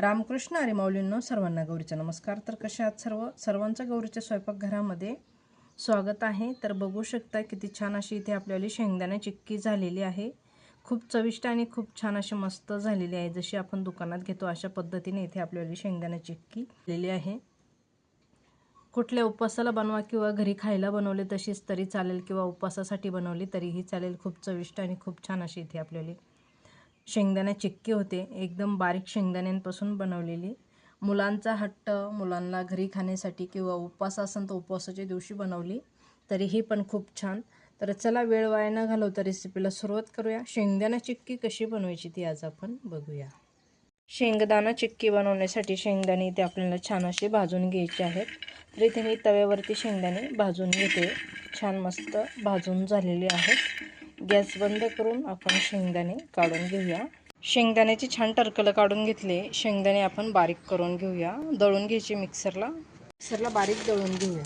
रामकृष्ण हरी माऊलींनो, सर्वांना गौरीचा नमस्कार। तर कशा आहात सर्वांचं गौरीच्या स्वयंपाकघरामध्ये स्वागत आहे। तर बघू शकता किती छान अशी इथे आपल्याला शेंगदाणे चिक्की झालेली आहे। खूप चविष्ट आणि खूप छान अशी मस्त झालेली आहे। जशी आपण दुकानात घेतो अशा पद्धतीने इथे आपल्याला शेंगदाणे चिक्की झालेली आहे। कुठल्या उपवासाला बनवा किंवा घरी खायला बनवले तशीच तरी चालेल, किंवा उपवासासाठी बनवली तरीही चालेल। खूप चविष्ट आणि खूप छान अशी इथे आपल्याला शेंगदाणे चिक्की होते, एकदम बारीक शेंगदाण्यांपासून बनवलेली। मुलांचा हट्ट, मुलांना घरी खाण्यासाठी किंवा उपवास असेल तर उपवासाच्या दिवशी बनवली तरीही पण खूप छान। तर चला वेळ वाया न घालवता रेसिपीला सुरुवात करूया। शेंगदाणा चिक्की कशी बनवायची ती आज आपण बघूया। शेंगदाणा चिक्की बनवण्यासाठी शेंगदाणे इथे आपल्याला छान असे भाजून घ्यायचे आहेत। तर इथे मी तव्यावरती शेंगदाणे भाजून घेते। छान मस्त भाजून झालेले आहेत। गॅस बंद करून आपण शेंगदाणे काढून घेऊया। शेंगदाण्याची छान टरकलं काढून घेतले। शेंगदाणे आपण बारीक करून घेऊया, दळून घ्यायचे मिक्सरला बारीक दळून घेऊया।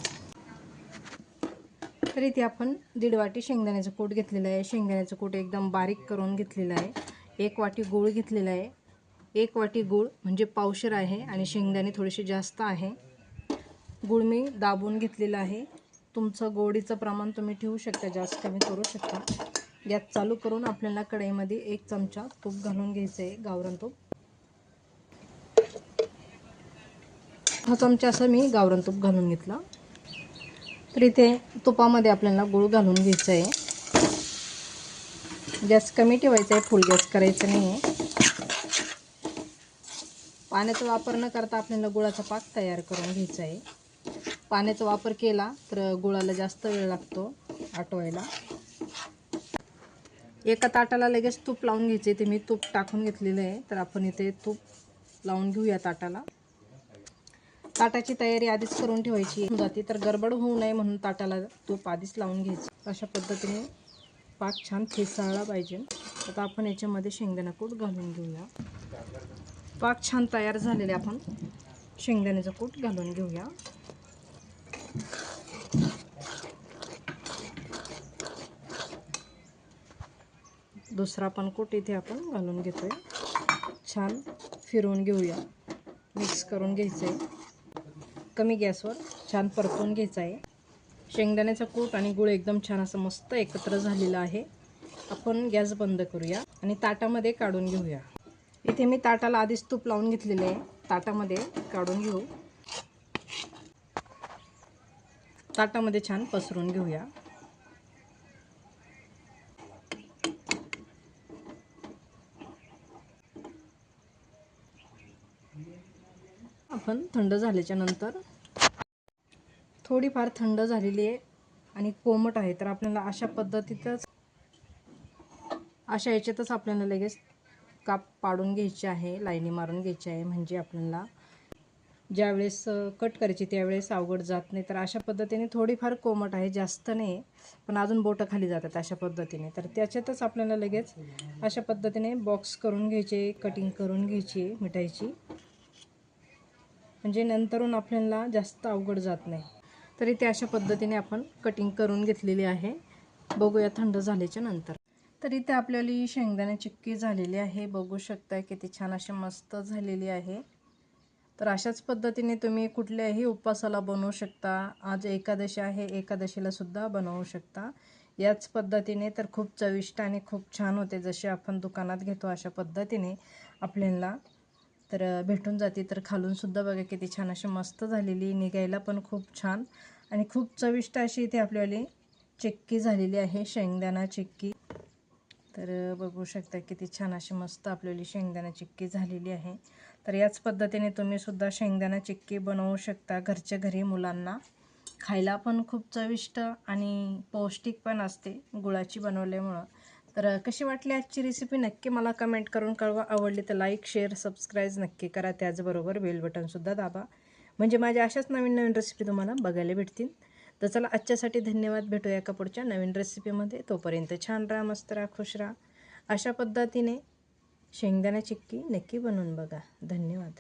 तर इथे आपण 1.5 वाटी शेंगदाण्याचं कूट घेतलेलं आहे। शेंगदाण्याचं कूट एकदम बारीक करून घेतलेलं आहे। 1 वाटी गूळ घेतलेला आहे। 1 वाटी गूळ म्हणजे पावशेर आहे आणि शेंगदाणे थोडेसे जास्त आहे। गूळ मी दाबून घेतलेला आहे। तुमचं गोडीचं प्रमाण तुम्ही ठेवू शकता, जास्त कमी करू शकता। गॅस चालू करून आपल्याला कढईमध्ये 1 चमचा तूप घालून घ्यायचं आहे, गावरान तूप। हा चमचा असं मी गावरान तूप घालून घेतलं। तर इथे तुपामध्ये आपल्याला गूळ घालून घ्यायचं आहे। गॅस कमी ठेवायचा आहे, फुल गॅस करायचं नाही आहे। पाण्याचा वापर न करता आपल्याला गुळाचा पाक तयार करून घ्यायचा आहे। पाण्याचा वापर केला तर गुळाला जास्त वेळ लागतो आटवायला। एका ताटाला लगेच तूप लावून घ्यायचे। ते मी तूप टाकून घेतलेलं आहे। तर आपण इथे तूप लावून घेऊया ताटाला। ताटाची तयारी आधीच करून ठेवायची जाते, तर गडबड होऊ नये म्हणून ताटाला तूप आधीच लावून घ्यायचं। अशा पद्धतीने पाक छान फेसाळला पाहिजे। आता आपण याच्यामध्ये शेंगदाणा कूट घालून घेऊया। पाक छान तयार झालेले, आपण शेंगदाण्याचा कूट घालून घेऊया। दुसरा पण कूट इथे आपण घालून घेतोय। छान फिरवून घेऊया, मिक्स करून घ्यायचं आहे। कमी गॅसवर छान परतून घ्यायचं आहे। शेंगदाण्याचा कूट आणि गूळ एकदम छान असं मस्त एकत्र झालेलं आहे। आपण गॅस बंद करूया आणि ताटामध्ये काढून घेऊया। इथे मी ताटाला आधीच तूप लावून घेतलेले आहे, ताटामध्ये काढून घेऊ। ताटामध्ये छान पसरून घेऊया। आपण थंड झाल्याच्या नंतर, थोडीफार थंड झालेली आहे आणि कोमट आहे, तर आपल्याला अशा पद्धतीतच अशा याच्यातच आपल्याला लगेच काप पाडून घ्यायचे आहे, लाईनी मारून घ्यायची आहे। म्हणजे आपल्याला ज्यावेळेस कट करायची त्यावेळेस अवघड जात नाही। तर अशा पद्धतीने थोडीफार कोमट आहे, जास्त नाही, पण अजून बोटं खाली जातात अशा पद्धतीने। तर त्याच्यातच आपल्याला लगेच अशा पद्धतीने बॉक्स करून घ्यायचे, कटिंग करून घ्यायची मिठाईची, म्हणजे नंतरून आपल्याला जास्त अवघड जात नाही। तरी ते अशा पद्धतीने आपण कटिंग करून घेतलेली आहे। बघूया थंड झाल्याच्या नंतर। तर इथे आपल्याला शेंगदाणे चिक्की झालेली आहे। बघू शकता किती छान अशी मस्त झालेली आहे। तर अशाच पद्धतीने तुम्ही कुठल्याही उपवासाला बनवू शकता। आज एकादशी आहे, एकादशीला सुद्धा बनवू शकता याच पद्धतीने। तर खूप चविष्ट आणि खूप छान होते, जसे आपण दुकानात घेतो अशा पद्धतीने आपल्याला तर भेटून जाते। तर खालून सुद्धा बघा किती छान अशी मस्त झालेली, निघायला पण खूप छान आणि खूप चविष्ट अशी इथे आपल्याला चिक्की झालेली आहे, शेंगदाणा चिक्की। तर बघू शकता किती छान अशी मस्त आपल्याला शेंगदाणा चिक्की झालेली आहे। तर याच पद्धतीने तुम्ही सुद्धा शेंगदाणा चिक्की बनवू शकता घरच्या घरी। मुलांना खायला पण खूप चविष्ट आणि पौष्टिक पण असते गुळाची बनवल्यामुळं। तर कशी वाटली आजची रेसिपी नक्की मला कमेंट करून कळवा। आवडली तर लाईक, शेअर, सबस्क्राईब नक्की करा। त्याचबरोबर बेल बटनसुद्धा दाबा, म्हणजे माझ्या अशाच नवीन नवीन रेसिपी तुम्हाला बघायला भेटतील। तर चला आजच्यासाठी धन्यवाद। भेटूया एका पुढच्या नवीन रेसिपीमध्ये। तोपर्यंत छान राहा, मस्त राहा, खुश राहा। अशा पद्धतीने शेंगदाणा चिक्की नक्की बनवून बघा। धन्यवाद।